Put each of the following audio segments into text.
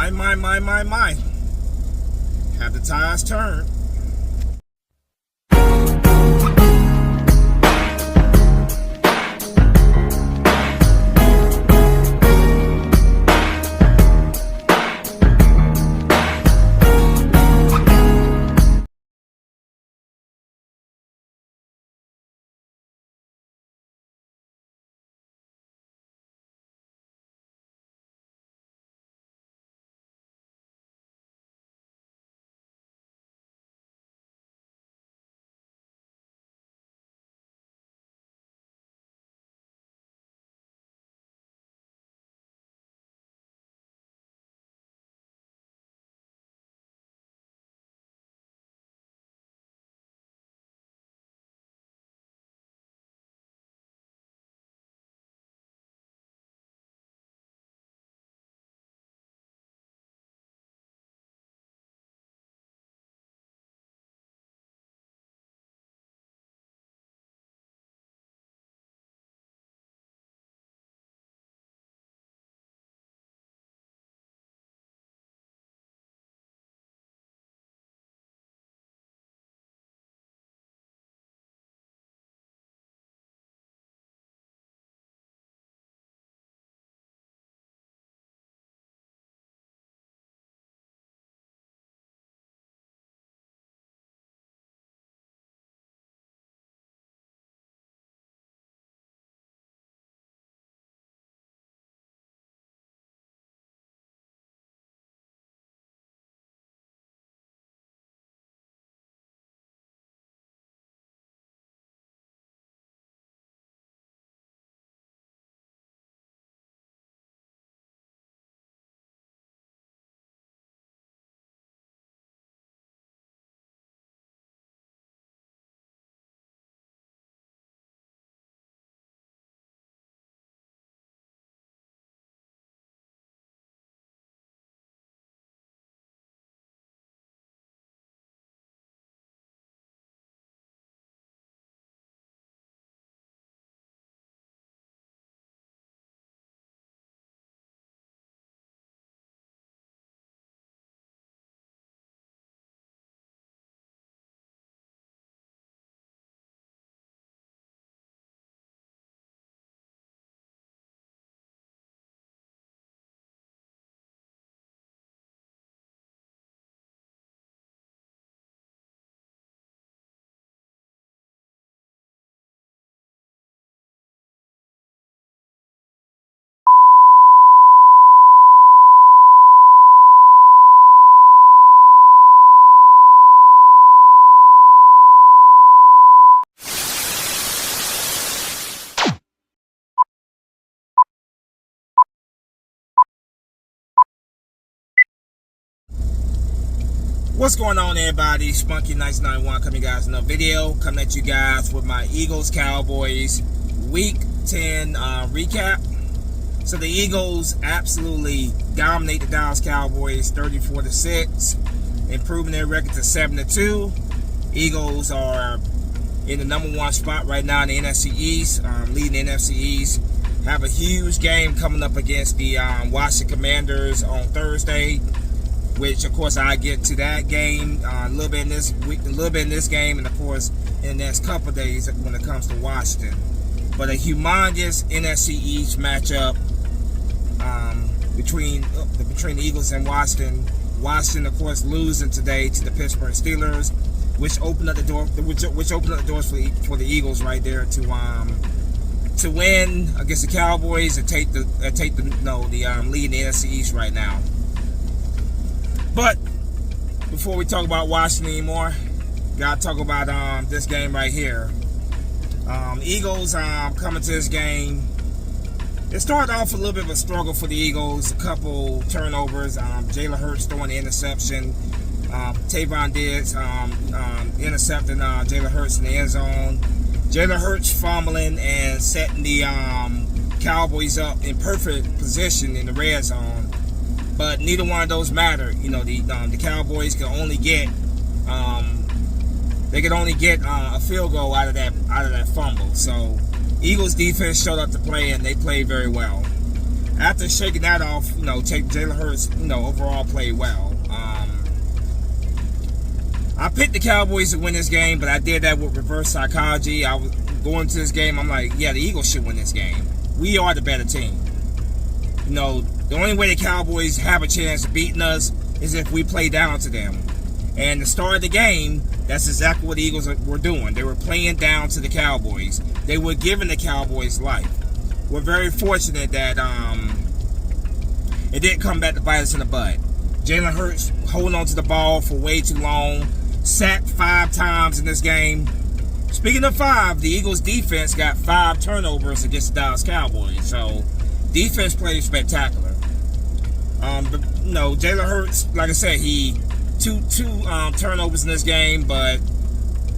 My. Have the tides turned. What's going on, everybody? Spunky Nice 91 coming, guys, another video coming at you guys with my Eagles Cowboys Week 10 recap. So the Eagles absolutely dominate the Dallas Cowboys 34-6, improving their record to 7-2. Eagles are in the #1 spot right now in the NFC East, leading the NFC East. Have a huge game coming up against the Washington Commanders on Thursday, which of course I get to that game a little bit in this week, a little bit in this game, and of course in the next couple of days when it comes to Washington. But a humongous NFC East matchup between the Eagles and Washington. Washington, of course, losing today to the Pittsburgh Steelers, which opened up the door, which opened up the doors for the Eagles right there to win against the Cowboys and take the lead in the NFC East right now. But before we talk about Washington anymore, gotta talk about this game right here. Eagles coming to this game. It started off a little bit of a struggle for the Eagles. A couple turnovers. Jalen Hurts throwing the interception. Tavon Diggs intercepting Jalen Hurts in the end zone. Jalen Hurts fumbling and setting the Cowboys up in perfect position in the red zone. But neither one of those matter. You know, the Cowboys can only get a field goal out of that fumble. So Eagles defense showed up to play, and they played very well. after shaking that off, Jalen Hurts, overall played well. I picked the Cowboys to win this game, but I did that with reverse psychology. I was going to this game, I'm like, yeah, the Eagles should win this game. We are the better team. The only way the Cowboys have a chance of beating us is if we play down to them. And the start of the game, that's exactly what the Eagles were doing. They were playing down to the Cowboys. They were giving the Cowboys life. We're very fortunate that it didn't come back to bite us in the butt. Jalen Hurts holding on to the ball for way too long. Sacked 5 times in this game. Speaking of 5, the Eagles defense got 5 turnovers against the Dallas Cowboys. So, defense played spectacular. But, Jalen Hurts, like I said, he two turnovers in this game, but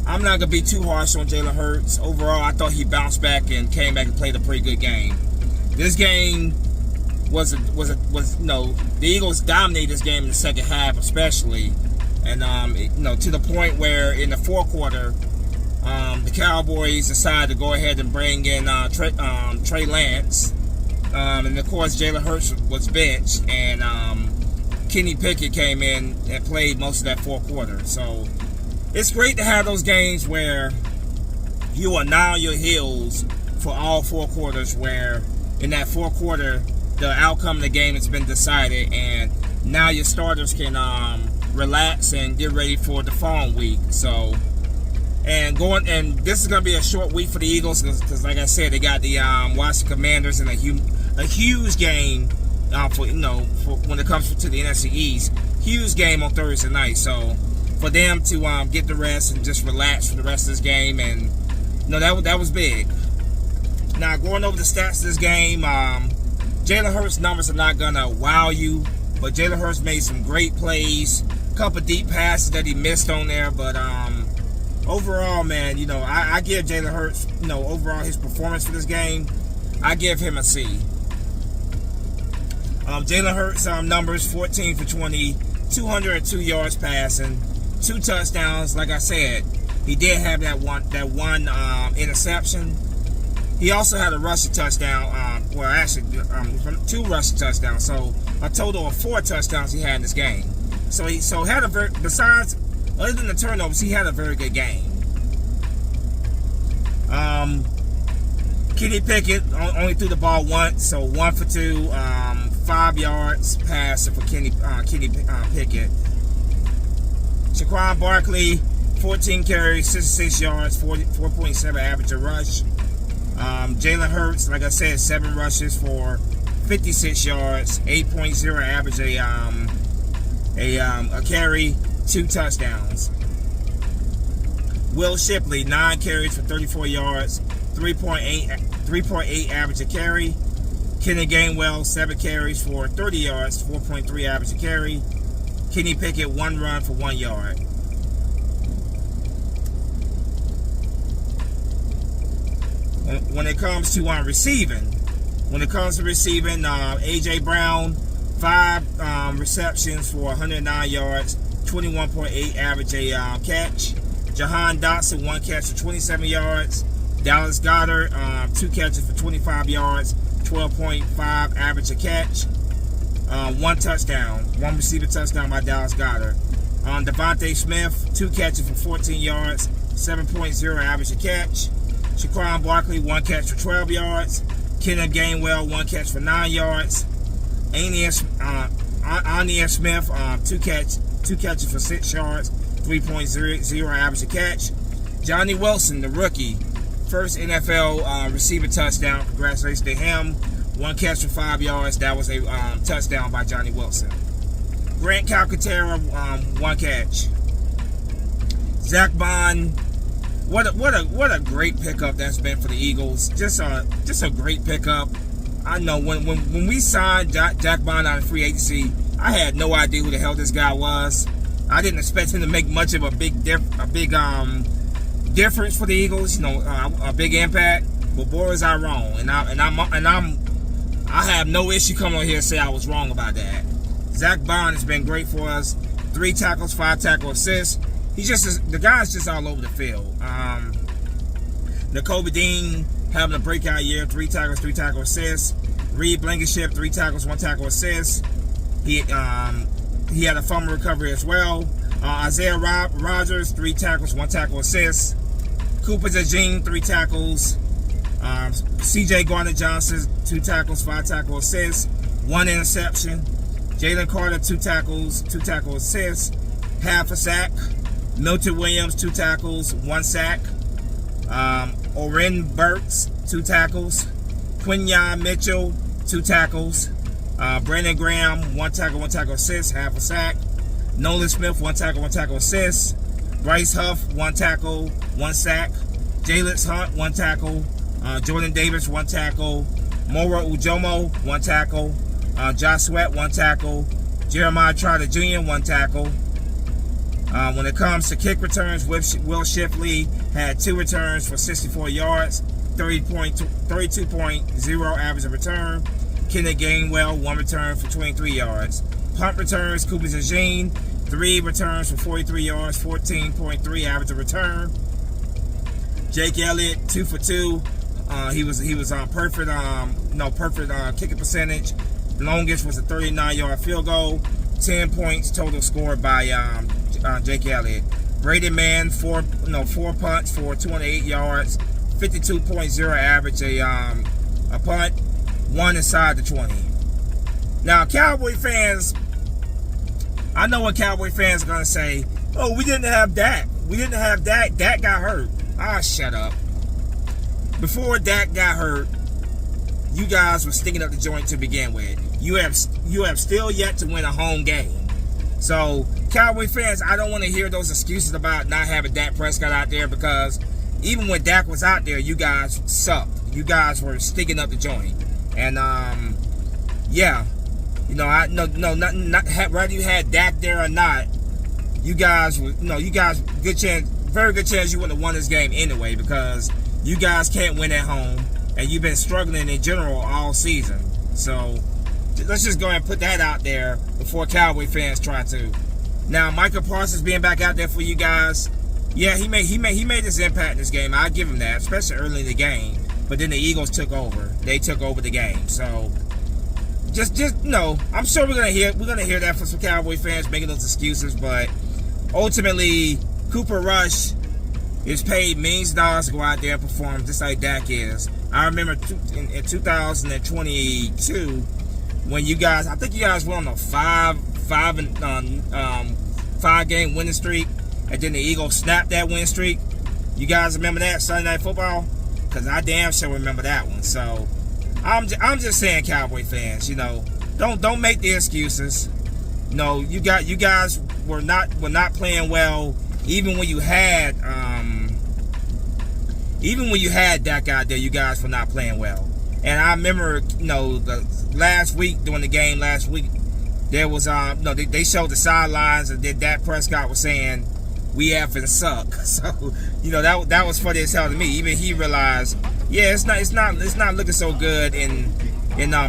I'm not gonna be too harsh on Jalen Hurts. Overall, I thought he bounced back and came back and played a pretty good game. This game was the Eagles dominated this game in the second half, especially, and to the point where in the fourth quarter, the Cowboys decided to go ahead and bring in Trey Lance, and of course Jalen Hurts was benched, and Kenny Pickett came in and played most of that fourth quarter. So it's great to have those games where you are now on your heels for all 4 quarters, where in that fourth quarter the outcome of the game has been decided, and now your starters can relax and get ready for the following week. So and this is going to be a short week for the Eagles because like I said, they got the Washington Commanders in a huge game for when it comes to the NFC East. Huge game on Thursday night. So for them to get the rest and just relax for the rest of this game, and that was big. Now going over the stats of this game, Jalen Hurts' numbers are not gonna wow you, but Jalen Hurts made some great plays, a couple deep passes that he missed on there, but overall, man, I give Jalen Hurts, overall his performance for this game, I give him a C. Jalen Hurts' numbers: 14 for 20, 202 yards passing, 2 touchdowns. Like I said, he did have that one interception. He also had a rushing touchdown. 2 rushing touchdowns. So a total of 4 touchdowns he had in this game. So he had besides, other than the turnovers, he had a very good game. Kenny Pickett only threw the ball once, so 1 for 2, 5 yards passing for Kenny Pickett. Saquon Barkley, 14 carries, 66 yards, 4.7 average a rush. Jalen Hurts, like I said, 7 rushes for 56 yards, 8.0 average a carry, 2 touchdowns. Will Shipley, 9 carries for 34 yards, 3.8 average a carry. Kenny Gainwell, 7 carries for 30 yards, 4.3 average a carry. Kenny Pickett, 1 run for 1 yard. When it comes to receiving, A.J. Brown, 5 receptions for 109 yards, 21.8 average a catch. Jahan Dotson, 1 catch for 27 yards. Dallas Goedert, 2 catches for 25 yards, 12.5 average a catch. 1 touchdown, 1 receiver touchdown by Dallas Goedert. Devontae Smith, 2 catches for 14 yards, 7.0 average a catch. Saquon Barkley, 1 catch for 12 yards. Kenneth Gainwell, 1 catch for 9 yards. Anias Smith, 2 catches for 6 yards, 3.0 average a catch. Johnny Wilson, the rookie, first NFL receiver touchdown. Congratulations to him. 1 catch for 5 yards. That was a touchdown by Johnny Wilson. Grant Calcaterra, 1 catch. Zach Bond, what a great pickup that's been for the Eagles. Just a great pickup. I know when we signed Jack Bond out of free agency, I had no idea who the hell this guy was. I didn't expect him to make much of a big difference for the Eagles. A big impact. But boy, was I wrong. And I have no issue coming on here and say I was wrong about that. Zach Bond has been great for us. 3 tackles, 5 tackle assists. The guy's just all over the field. Nakobe Dean having a breakout year, 3 tackles, 3 tackle assists. Reed Blankenship, 3 tackles, 1 tackle assist. He had a fumble recovery as well. Isaiah Rogers, 3 tackles, 1 tackle assist. Cooper DeJean, 3 tackles. CJ Gardner-Johnson, 2 tackles, 5 tackle assists, 1 interception. Jalen Carter, 2 tackles, 2 tackle assists, half a sack. Milton Williams, 2 tackles, 1 sack. Oren Burks, 2 tackles. Quinyon Mitchell, 2 tackles. Brandon Graham, 1 tackle, 1 tackle assist, half a sack. Nolan Smith, 1 tackle, 1 tackle assist. Bryce Huff, 1 tackle, 1 sack. Jalen Hunt, 1 tackle. Jordan Davis, 1 tackle. Mora Ujomo, 1 tackle. Josh Sweat, 1 tackle. Jeremiah Trotter Jr., 1 tackle. When it comes to kick returns, Will Shipley had 2 returns for 64 yards, 32.0 average of return. Kenneth Gainwell, 1 return for 23 yards. Punt returns, Cooper DeJean, 3 returns for 43 yards, 14.3 average of return. Jake Elliott, 2 for 2. He was on perfect kicking percentage. Longest was a 39-yard field goal. 10 points total scored by Jake Elliott. Brady Mann, 4 punts for 208 yards, 52.0 average a punt, 1 inside the 20. Now, Cowboy fans, I know what Cowboy fans are gonna say. Oh, we didn't have Dak. We didn't have Dak. Dak got hurt. Shut up. Before Dak got hurt, you guys were sticking up the joint to begin with. You have still yet to win a home game. So, Cowboy fans, I don't want to hear those excuses about not having Dak Prescott out there, because even when Dak was out there, you guys sucked. You guys were sticking up the joint. And yeah, whether you had Dak there or not, you guys very good chance you wouldn't have won this game anyway, because you guys can't win at home, and you've been struggling in general all season. So let's just go ahead and put that out there before Cowboy fans try to. Now, Michael Parsons being back out there for you guys, yeah, he made his impact in this game. I give him that, especially early in the game. But then the Eagles took over. They took over the game. So just I'm sure we're gonna hear that from some Cowboy fans making those excuses. But ultimately, Cooper Rush is paid millions of dollars to go out there and perform just like Dak is. I remember in 2022 when I think you guys went on a 5-game winning streak, and then the Eagles snapped that win streak. You guys remember that Sunday Night Football? Because I damn sure remember that one. So I'm just saying, Cowboy fans, don't make the excuses. No, you guys were not playing well, even when you had Dak out there. You guys were not playing well. And I remember, the last week, during the game last week, there was they showed the sidelines, and then Dak Prescott was saying, "We effing suck." So that was funny as hell to me. Even he realized, yeah, it's not looking so good in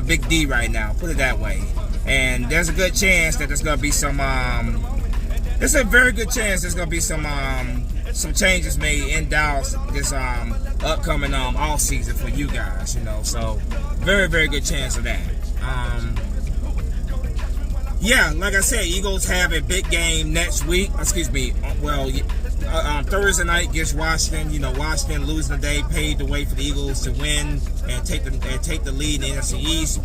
Big D right now. Put it that way. And there's a good chance that there's gonna be some. There's a very good chance there's gonna be some changes made in Dallas this upcoming off season for you guys. So very, very good chance of that. Yeah, like I said, Eagles have a big game next week. Thursday night against Washington. Washington losing today paved the way for the Eagles to win and take the lead in the NFC East.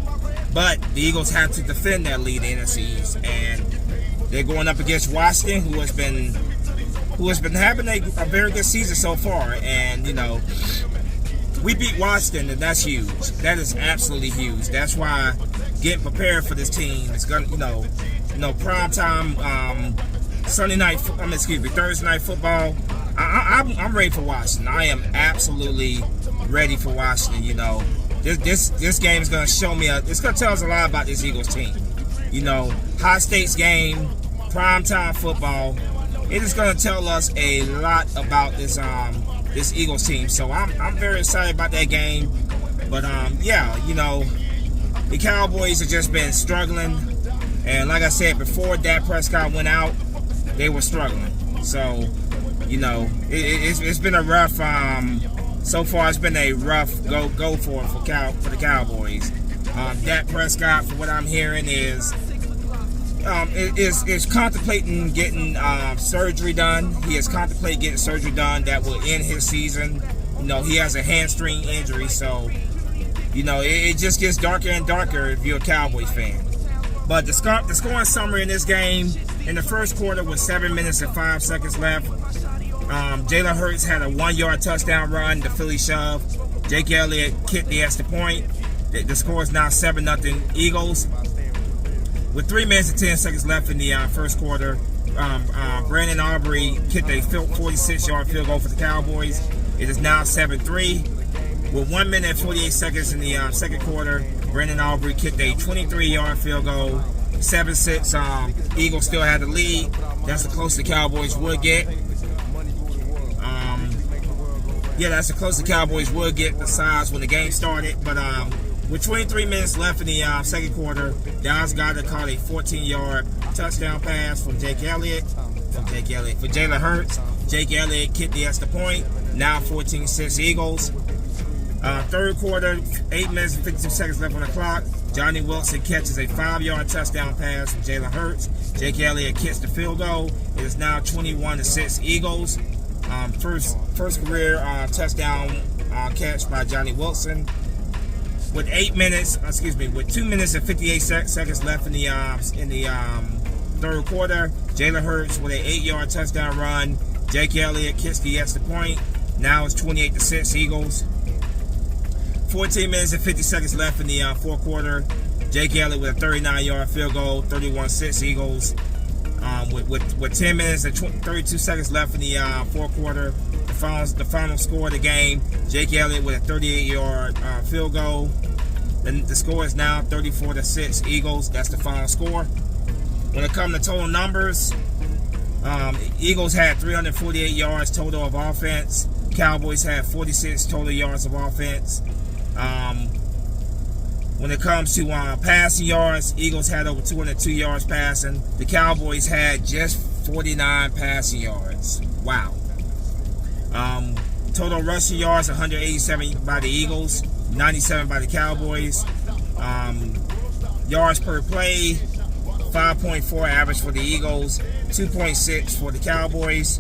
But the Eagles have to defend that lead in the NFC East, and they're going up against Washington, who has been having a very good season so far. And we beat Washington, and that's huge. That is absolutely huge. That's why getting prepared for this team is gonna, prime time Thursday night football. I'm ready for Washington. I am absolutely ready for Washington. This game is gonna show me it's gonna tell us a lot about this Eagles team. High stakes game, prime time football. It is gonna tell us a lot about this Eagles team. So I'm very excited about that game. But the Cowboys have just been struggling, and like I said before, Dak Prescott went out, they were struggling. So it's been a rough. So far, it's been a rough go for the Cowboys. Dak Prescott, for what I'm hearing, is contemplating getting surgery done. He is contemplating getting surgery done that will end his season. He has a hamstring injury, so it just gets darker and darker if you're a Cowboys fan. But the scoring summary in this game in the first quarter was 7 minutes and 5 seconds left. Jalen Hurts had a 1-yard touchdown run, the Philly shove. Jake Elliott kicked the extra point. The score is now 7-0 Eagles. With 3 minutes and 10 seconds left in the first quarter, Brandon Aubrey kicked a 46-yard field goal for the Cowboys. It is now 7-3. With 1 minute and 48 seconds in the second quarter, Brandon Aubrey kicked a 23-yard field goal. 7-6. Eagles still had the lead. That's the closest the Cowboys would get. That's the closest the Cowboys would get besides when the game started. But with 23 minutes left in the second quarter, Dallas Goedert caught a 14-yard touchdown pass from Jake Elliott. For Jalen Hurts. Jake Elliott kicked the extra point. Now 14-6 Eagles. Third quarter, 8 minutes and 52 seconds left on the clock. Johnny Wilson catches a 5-yard touchdown pass from Jalen Hurts. Jake Elliott kicks the field goal. It is now 21-6 Eagles. First career touchdown catch by Johnny Wilson. With 2 minutes and 58 seconds left in the third quarter, Jalen Hurts with an 8-yard touchdown run. Jake Elliott kicks the extra point. Now it's 28-6 Eagles. 14 minutes and 50 seconds left in the fourth quarter. Jake Elliott with a 39-yard field goal, 31-6 Eagles. With 10 minutes and 32 seconds left in the fourth quarter, the final score of the game, Jake Elliott with a 38-yard field goal. The score is now 34-6 Eagles. That's the final score. When it comes to total numbers, Eagles had 348 yards total of offense. Cowboys had 46 total yards of offense. When it comes to passing yards, Eagles had over 202 yards passing. The Cowboys had just 49 passing yards. Wow. Total rushing yards, 187 by the Eagles, 97 by the Cowboys. Yards per play, 5.4 average for the Eagles, 2.6 for the Cowboys.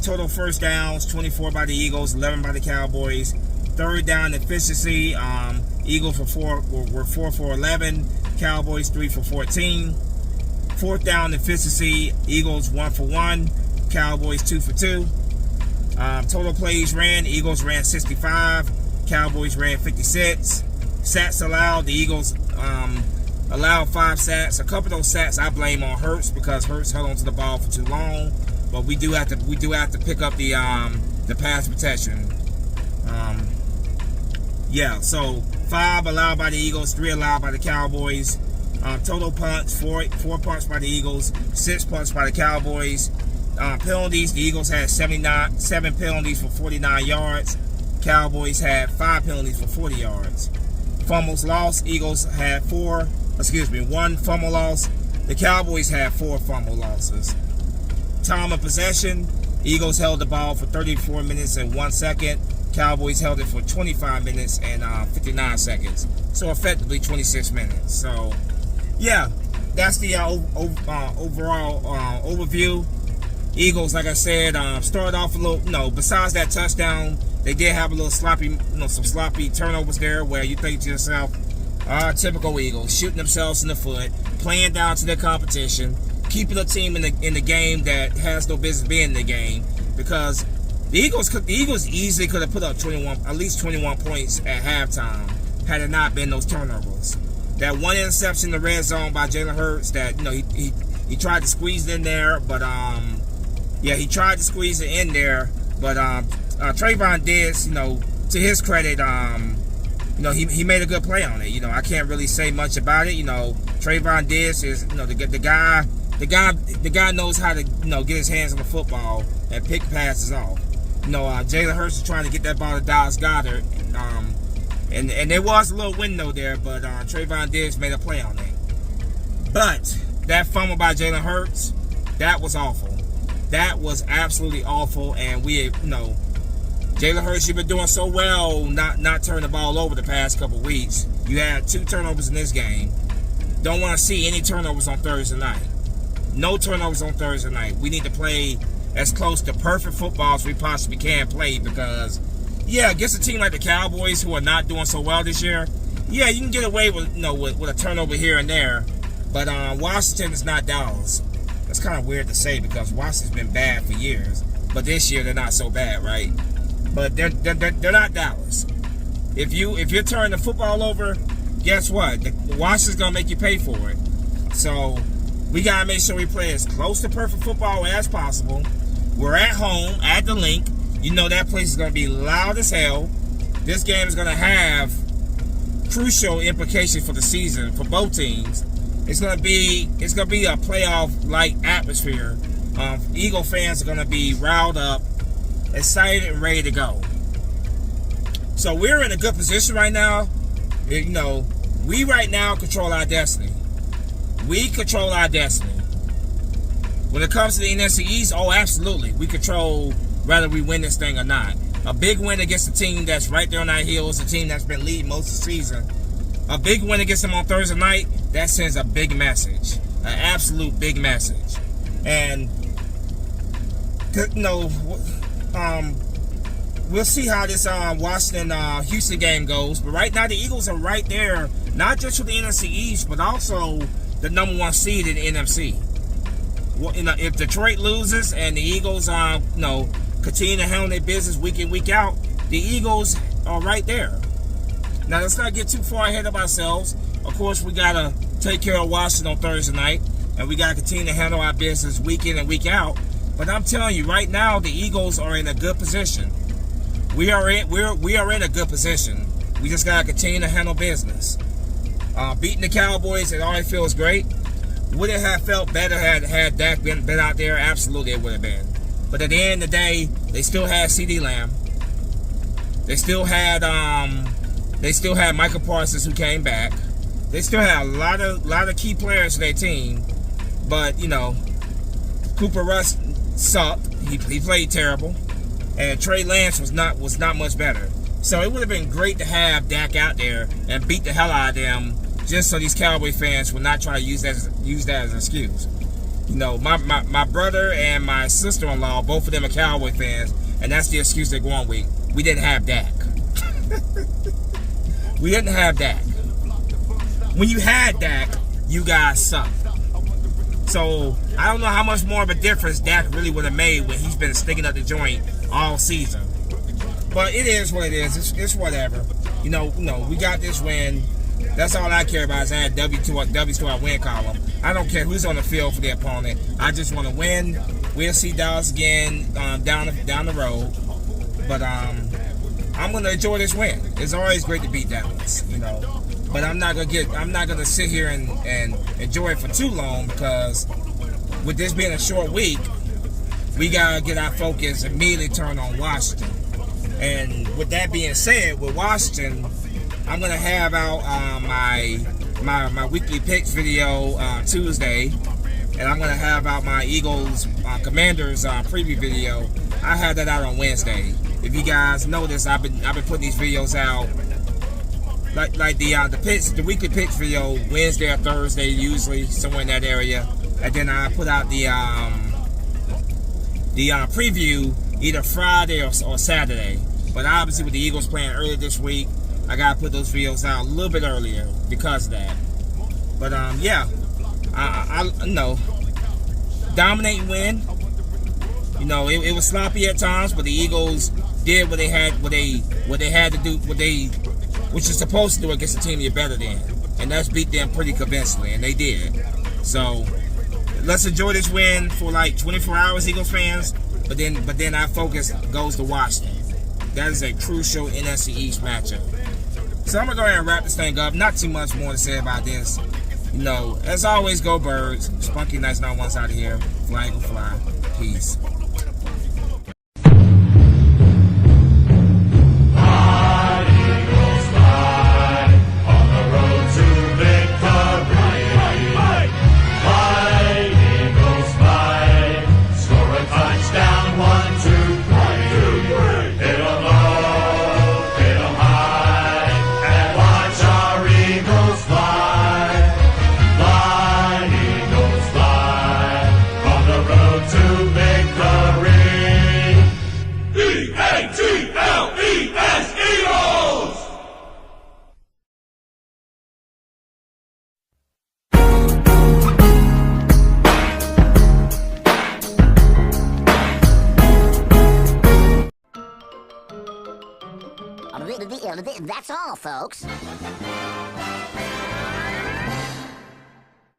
Total first downs, 24 by the Eagles, 11 by the Cowboys. Third down efficiency, Eagles were 4 for 11, Cowboys 3 for 14. Fourth down efficiency, Eagles 1 for 1, Cowboys 2 for 2. Total plays ran, Eagles ran 65, Cowboys ran 56. Sacks allowed, the Eagles allowed 5 sacks. A couple of those sacks I blame on Hurts because Hurts held onto the ball for too long. But we do have to pick up the pass protection. So 5 allowed by the Eagles, 3 allowed by the Cowboys. Total punts, 4 punts by the Eagles, 6 punts by the Cowboys. Penalties, the Eagles had 7 penalties for 49 yards. Cowboys had 5 penalties for 40 yards. Fumbles lost, Eagles had 1 fumble loss. The Cowboys had 4 fumble losses. Time of possession, Eagles held the ball for 34 minutes and 1 second. Cowboys held it for 25 minutes and 59 seconds. So effectively 26 minutes. So, that's the overall overview. Eagles, like I said, started off a little, besides that touchdown, they did have a little sloppy, some sloppy turnovers there where you think to yourself, typical Eagles, shooting themselves in the foot, playing down to their competition, keeping a team in the game that has no business being in the game, because the Eagles easily could have put up at least 21 points at halftime had it not been those turnovers. That one interception in the red zone by Jalen Hurts that he tried to squeeze it in there, but he tried to squeeze it in there, but Trayvon Diggs, to his credit, he made a good play on it. I can't really say much about it. Trayvon Diggs is the guy knows how to get his hands on the football and pick passes off. Jalen Hurts is trying to get that ball to Dallas Goedert, and there was a little window there, but Trayvon Diggs made a play on it. But that fumble by Jalen Hurts, that was awful. That was absolutely awful, and Jalen Hurts, you've been doing so well not turning the ball over the past couple weeks. You had 2 turnovers in this game. Don't want to see any turnovers on Thursday night. No turnovers on Thursday night. We need to play as close to perfect football as we possibly can play because, yeah, against a team like the Cowboys who are not doing so well this year, yeah, you can get away with, with a turnover here and there. But Washington is not Dallas. That's kind of weird to say because Washington's been bad for years. But this year they're not so bad, right? But they're not Dallas. If you're turning the football over, guess what? Washington's gonna make you pay for it. So we gotta make sure we play as close to perfect football as possible. We're at home at the Link. You know that place is gonna be loud as hell. This game is gonna have crucial implications for the season for both teams. It's gonna be a playoff-like atmosphere. Eagle fans are gonna be riled up, excited, and ready to go. So we're in a good position right now. We right now control our destiny. We control our destiny. When it comes to the NFC East, oh, absolutely. We control whether we win this thing or not. A big win against a team that's right there on our heels, a team that's been leading most of the season. A big win against them on Thursday night, that sends a big message. An absolute big message. And, we'll see how this Washington-Houston game goes. But right now, the Eagles are right there, not just for the NFC East, but also the number 1 seed in the NFC. Well, if Detroit loses and the Eagles, continue to handle their business week in, week out, the Eagles are right there. Now, let's not get too far ahead of ourselves. Of course, we got to take care of Washington on Thursday night, and we got to continue to handle our business week in and week out. But I'm telling you, right now, the Eagles are in a good position. We are in a good position. We just got to continue to handle business. Beating the Cowboys, it already feels great. Would it have felt better had Dak been out there? Absolutely, it would have been. But at the end of the day, they still had CeeDee Lamb. They still had Michael Parsons, who came back. They still had a lot of key players to their team. But Cooper Rush sucked. He played terrible, and Trey Lance was not much better. So it would have been great to have Dak out there and beat the hell out of them, just so these Cowboy fans would not try to use that as an excuse. My brother and my sister-in-law, both of them are Cowboy fans, and that's the excuse they're going with. We didn't have Dak. We didn't have Dak. When you had Dak, you guys sucked. So I don't know how much more of a difference Dak really would have made when he's been sticking up the joint all season. But it is what it is. It's whatever. We got this win. That's all I care about is add W's to our win column. I don't care who's on the field for the opponent. I just want to win. We'll see Dallas again down the road. But I'm gonna enjoy this win. It's always great to beat Dallas, But I'm not gonna sit here and enjoy it for too long because with this being a short week, we gotta get our focus immediately turned on Washington. And with that being said, with Washington, I'm gonna have out my weekly picks video Tuesday, and I'm gonna have out my Eagles Commanders preview video. I have that out on Wednesday. If you guys notice, I've been putting these videos out like the weekly picks video Wednesday or Thursday, usually somewhere in that area, and then I put out the preview either Friday or Saturday. But obviously with the Eagles playing earlier this week, I gotta put those videos out a little bit earlier because of that. But yeah, I know, dominating win. It was sloppy at times, but the Eagles did what they had to do, which is supposed to do against a team you're better than, and that's beat them pretty convincingly, and they did. So let's enjoy this win for like 24 hours, Eagles fans. But then our focus goes to Washington. That is a crucial NFC East matchup. So I'm gonna go ahead and wrap this thing up. Not too much more to say about this. As always, go Birds. Spunky Nice 91's out of here. Fly, Eagle, fly. Peace. Hit 'em high and watch our Well, that's all, folks.